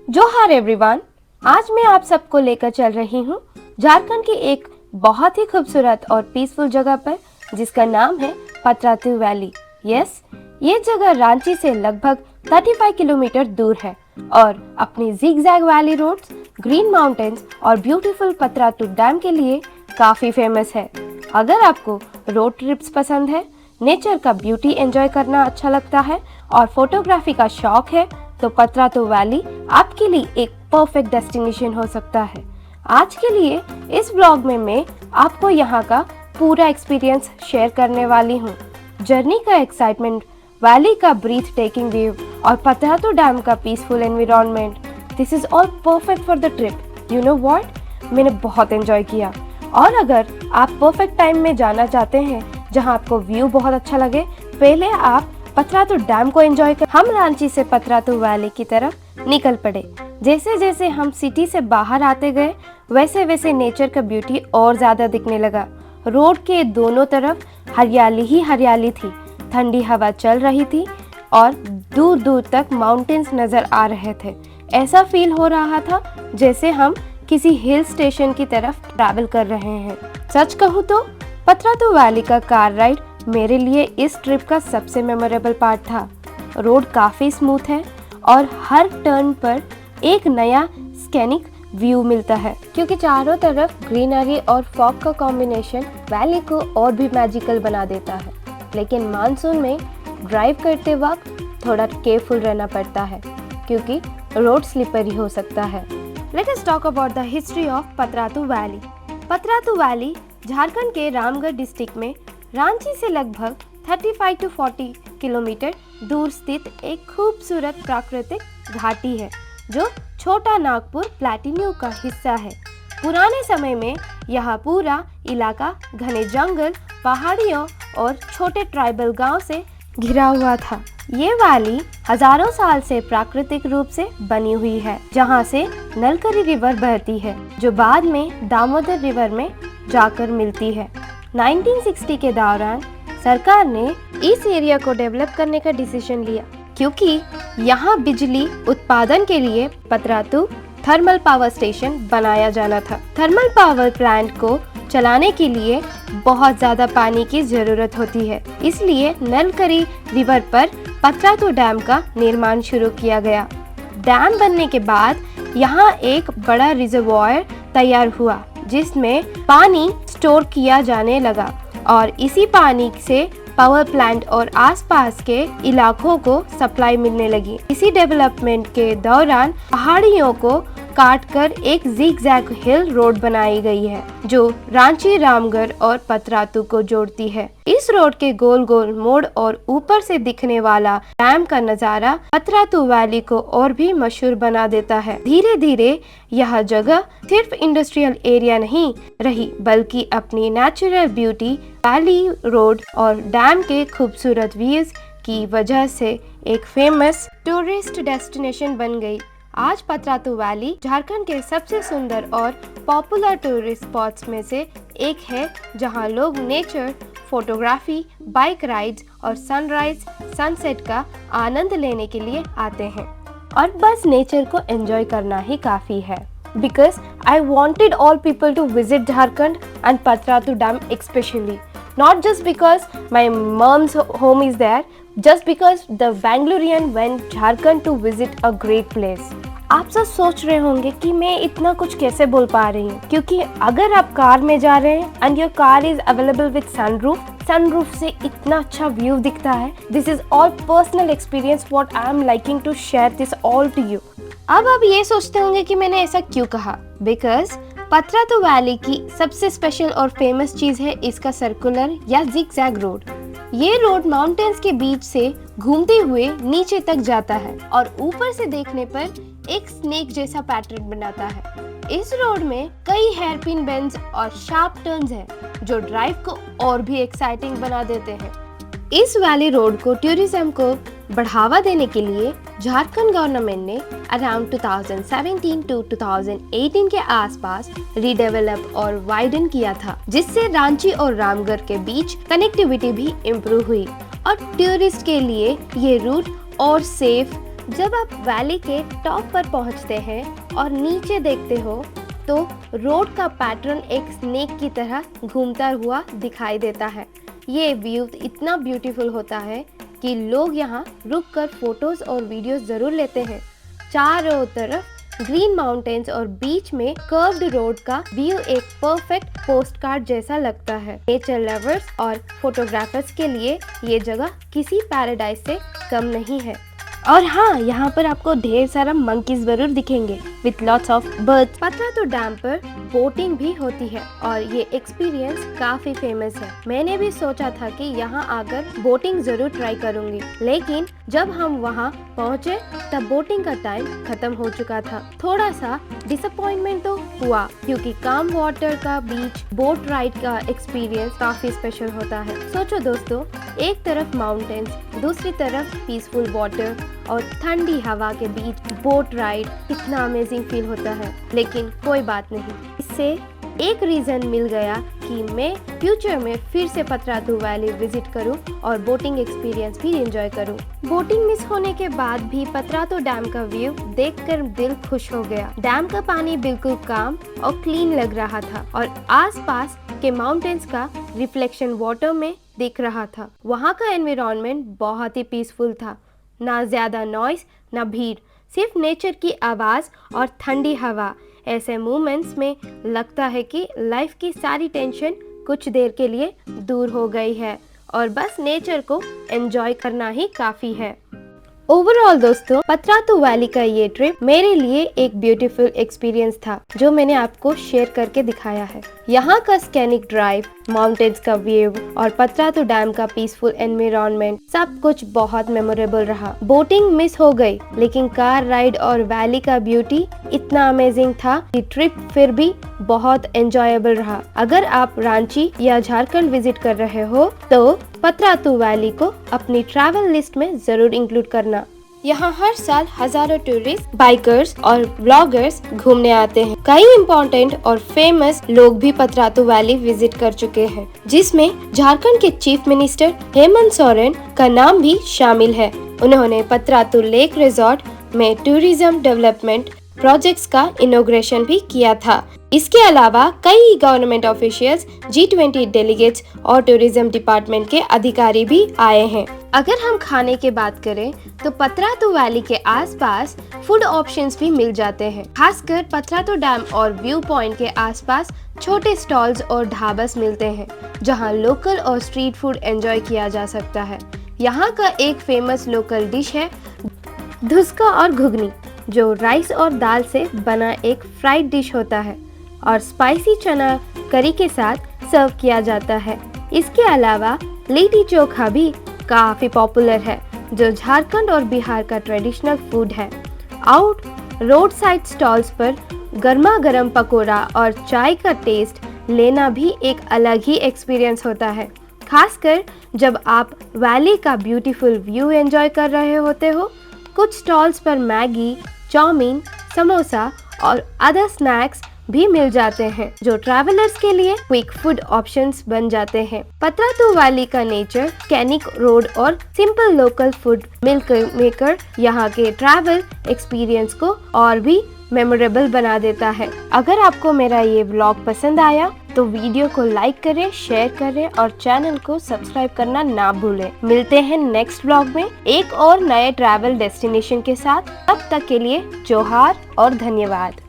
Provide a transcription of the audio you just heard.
जोहार एवरीवन, आज मैं आप सबको लेकर चल रही हूँ झारखंड की एक बहुत ही खूबसूरत और पीसफुल जगह पर जिसका नाम है पतरातू वैली। यस, ये जगह रांची से लगभग 35 किलोमीटर दूर है और अपनी zigzag valley roads, green mountains और ब्यूटीफुल पतरातू डैम के लिए काफी फेमस है। अगर आपको रोड ट्रिप्स पसंद है, नेचर का ब्यूटी एंजॉय करना अच्छा लगता है और फोटोग्राफी का शौक है तो पतरातू वैली आपके लिए एक परफेक्ट डेस्टिनेशन हो सकता है। आज के लिए इस ब्लॉग में मैं आपको यहाँ का पूरा एक्सपीरियंस शेयर करने वाली हूँ। जर्नी का एक्साइटमेंट, वैली का ब्रीथ टेकिंग व्यू और पतरातू डैम का peaceful environment, this is all perfect for the trip. You know what, मैंने बहुत एंजॉय किया। और अगर आप परफेक्ट टाइम में जाना चाहते हैं जहाँ आपको व्यू बहुत अच्छा लगे, पहले आप पतरातू डैम को एंजॉय कर। हम रांची से पतरातू वैली की तरफ निकल पड़े। जैसे जैसे हम सिटी से बाहर आते गए वैसे वैसे नेचर का ब्यूटी और ज्यादा दिखने लगा। रोड के दोनों तरफ हरियाली ही हरियाली थी, ठंडी हवा चल रही थी और दूर दूर तक माउंटेन्स नजर आ रहे थे। ऐसा फील हो रहा था जैसे हम किसी हिल स्टेशन की तरफ ट्रैवल कर रहे हैं। सच कहूँ तो पतरातू वैली का कार राइड मेरे लिए इस ट्रिप का सबसे मेमोरेबल पार्ट था। रोड काफ़ी स्मूथ है और हर टर्न पर एक नया स्कैनिक व्यू मिलता है क्योंकि चारों तरफ ग्रीनरी और फॉग का कॉम्बिनेशन वैली को और भी मैजिकल बना देता है। लेकिन मानसून में ड्राइव करते वक्त थोड़ा केयरफुल रहना पड़ता है क्योंकि रोड स्लिपरी हो सकता है। Let us talk about the history of Patratu valley. Patratu valley Jharkhand के रामगढ़ डिस्ट्रिक्ट में रांची से लगभग 35 to 40 किलोमीटर दूर स्थित एक खूबसूरत प्राकृतिक घाटी है जो छोटा नागपुर प्लैटिन्यू का हिस्सा है। पुराने समय में यह पूरा इलाका घने जंगल, पहाड़ियों और छोटे ट्राइबल गांव से घिरा हुआ था। ये वैली हजारों साल से प्राकृतिक रूप से बनी हुई है जहां से नलकरी रिवर बहती है जो बाद में दामोदर रिवर में जाकर मिलती है। 1960 के दौरान सरकार ने इस एरिया को डेवलप करने का डिसीजन लिया क्योंकि यहाँ बिजली उत्पादन के लिए पतरातू थर्मल पावर स्टेशन बनाया जाना था। थर्मल पावर प्लांट को चलाने के लिए बहुत ज्यादा पानी की जरूरत होती है, इसलिए नलकरी रिवर पर पतरातू डैम का निर्माण शुरू किया गया। डैम बनने के बाद यहाँ एक बड़ा रिजर्वॉयर तैयार हुआ जिसमें पानी स्टोर किया जाने लगा और इसी पानी से पावर प्लांट और आसपास के इलाकों को सप्लाई मिलने लगी। इसी डेवलपमेंट के दौरान पहाड़ियों को काटकर एक जिगजैग हिल रोड बनाई गई है जो रांची, रामगढ़ और पतरातू को जोड़ती है। इस रोड के गोल गोल मोड़ और ऊपर से दिखने वाला डैम का नजारा पतरातू वैली को और भी मशहूर बना देता है। धीरे धीरे यह जगह सिर्फ इंडस्ट्रियल एरिया नहीं रही बल्कि अपनी नेचुरल ब्यूटी, वैली रोड और डैम के खूबसूरत व्यूज की वजह से एक फेमस टूरिस्ट डेस्टिनेशन बन गई। आज पतरातू वैली झारखंड के सबसे सुंदर और पॉपुलर टूरिस्ट स्पॉट्स में से एक है जहां लोग नेचर, फोटोग्राफी, बाइक राइड्स और सनराइज, सनसेट का आनंद लेने के लिए आते हैं। और बस नेचर को एंजॉय करना ही काफ़ी है। Because I wanted all people to visit Jharkhand and Patratu Dam especially. Not just because my mom's home is there, just because the Bangalorean went Jharkhand to visit a great place. आप सब सोच रहे होंगे कि मैं इतना कुछ कैसे बोल पा रही हूँ क्योंकि अगर आप कार में जा रहे हैं and your car is available with sunroof से इतना अच्छा व्यू दिखता है। This is all personal experience what I am liking to share this all to you. अब आप ये सोचते होंगे कि मैंने ऐसा क्यों कहा, बिकॉज पतरातू वैली की सबसे स्पेशल और फेमस चीज है इसका सर्कुलर या जिगजैग रोड। ये रोड माउंटेन्स के बीच से घूमते हुए नीचे तक जाता है और ऊपर से देखने पर एक स्नेक जैसा पैटर्न बनाता है। इस रोड में कई हेयरपिन बेंड्स और शार्प टर्न्स हैं जो ड्राइव को और भी एक्साइटिंग बना देते हैं। इस वैली रोड को टूरिज्म को बढ़ावा देने के लिए झारखंड गवर्नमेंट ने अराउंड 2017 to 2018 के आसपास रीडेवलप और वाइडन किया था जिससे रांची और रामगढ़ के बीच कनेक्टिविटी भी इम्प्रूव हुई और टूरिस्ट के लिए ये रूट और सेफ, जब आप वैली के टॉप पर पहुंचते हैं और नीचे देखते हो तो रोड का पैटर्न एक स्नेक की तरह घूमता हुआ दिखाई देता है। ये व्यू इतना ब्यूटीफुल होता है कि लोग यहाँ रुककर फोटोज और वीडियोस जरूर लेते हैं। चारों तरफ ग्रीन माउंटेन्स और बीच में कर्व्ड रोड का व्यू एक परफेक्ट पोस्ट कार्ड जैसा लगता है। नेचर लवर्स और फोटोग्राफर्स के लिए ये जगह किसी पैराडाइज से कम नहीं है। और हाँ, यहाँ पर आपको ढेर सारा मंकीज जरूर दिखेंगे with lots of birds. Patratu dam पर बोटिंग भी होती है और ये एक्सपीरियंस काफी फेमस है। मैंने भी सोचा था कि यहाँ आकर बोटिंग जरूर ट्राई करूंगी, लेकिन जब हम वहाँ पहुँचे तब बोटिंग का टाइम खत्म हो चुका था। थोड़ा सा डिसअपॉइंटमेंट तो हुआ, क्योंकि काम वाटर का बीच बोट राइड का एक्सपीरियंस काफी स्पेशल होता है। सोचो दोस्तों, एक तरफ माउंटेन्स, दूसरी तरफ पीसफुल वाटर और ठंडी हवा के बीच बोट राइड, कितना अमेजिंग फील होता है। लेकिन कोई बात नहीं, इससे एक रीजन मिल गया कि मैं फ्यूचर में फिर से पतरातू वैली विजिट करूं और बोटिंग एक्सपीरियंस भी एंजॉय करूं। बोटिंग मिस होने के बाद भी पतरातू डैम का व्यू देखकर दिल खुश हो गया। डैम का पानी बिल्कुल काम और क्लीन लग रहा था और आसपास के माउंटेन्स का रिफ्लेक्शन वाटर में दिख रहा था। वहाँ का एनवायरनमेंट बहुत ही पीसफुल था, ना ज्यादा नॉइस ना भीड़, सिर्फ नेचर की आवाज और ठंडी हवा। ऐसे मोमेंट्स में लगता है कि लाइफ की सारी टेंशन कुछ देर के लिए दूर हो गई है और बस नेचर को एंजॉय करना ही काफी है। ओवरऑल दोस्तों, पतरातू वैली का ये ट्रिप मेरे लिए एक ब्यूटीफुल एक्सपीरियंस था जो मैंने आपको शेयर करके दिखाया है। यहाँ का स्कैनिक ड्राइव, माउंटेन्स का व्यू और पतरातू डैम का पीसफुल एनवायरनमेंट सब कुछ बहुत मेमोरेबल रहा। बोटिंग मिस हो गई, लेकिन कार राइड और वैली का ब्यूटी इतना अमेजिंग था कि ट्रिप फिर भी बहुत एंजॉयबल रहा। अगर आप रांची या झारखंड विजिट कर रहे हो तो पतरातू वैली को अपनी ट्रैवल लिस्ट में जरूर इंक्लूड करना। यहाँ हर साल हजारों टूरिस्ट, बाइकर्स और ब्लॉगर्स घूमने आते हैं। कई इम्पोर्टेंट और फेमस लोग भी पतरातू वैली विजिट कर चुके हैं, जिसमें झारखंड के चीफ मिनिस्टर हेमंत सोरेन का नाम भी शामिल है। उन्होंने पतरातू लेक रिजॉर्ट में टूरिज्म डेवलपमेंट प्रोजेक्ट्स का इनॉग्रेशन भी किया था। इसके अलावा कई गवर्नमेंट ऑफिशियल्स, G20 डेलीगेट्स और टूरिज्म डिपार्टमेंट के अधिकारी भी आए हैं। अगर हम खाने की बात करें तो पतरातू वैली के आसपास फूड ऑप्शंस भी मिल जाते हैं। खासकर पतरातू डैम और व्यू पॉइंट के आसपास छोटे स्टॉल्स और ढाबस मिलते हैं, जहां लोकल और स्ट्रीट फूड एंजॉय किया जा सकता है। यहाँ का एक फेमस लोकल डिश है धुसका और घुगनी, जो राइस और दाल से बना एक फ्राइड डिश होता है और स्पाइसी चना करी के साथ सर्व किया जाता है। इसके अलावा लिट्टी चोखा भी काफी पॉपुलर है, जो झारखंड और बिहार का ट्रेडिशनल फूड है। आउट रोड साइड स्टॉल्स पर गर्मा गर्म पकोड़ा और चाय का टेस्ट लेना भी एक अलग ही एक्सपीरियंस होता है, खासकर जब आप वैली का ब्यूटीफुल व्यू एंजॉय कर रहे होते हो। कुछ स्टॉल्स पर मैगी, चाउमीन, समोसा और अदर स्नैक्स भी मिल जाते हैं, जो ट्रैवलर्स के लिए क्विक फूड ऑप्शंस बन जाते हैं। पतरातू वैली का नेचर, स्कैनिक रोड और सिंपल लोकल फूड मेकर यहाँ के ट्रैवल एक्सपीरियंस को और भी मेमोरेबल बना देता है। अगर आपको मेरा ये व्लॉग पसंद आया तो वीडियो को लाइक करें, शेयर करें और चैनल को सब्सक्राइब करना ना भूलें। मिलते हैं नेक्स्ट व्लॉग में एक और नए ट्रैवल डेस्टिनेशन के साथ। तब तक के लिए जोहार और धन्यवाद।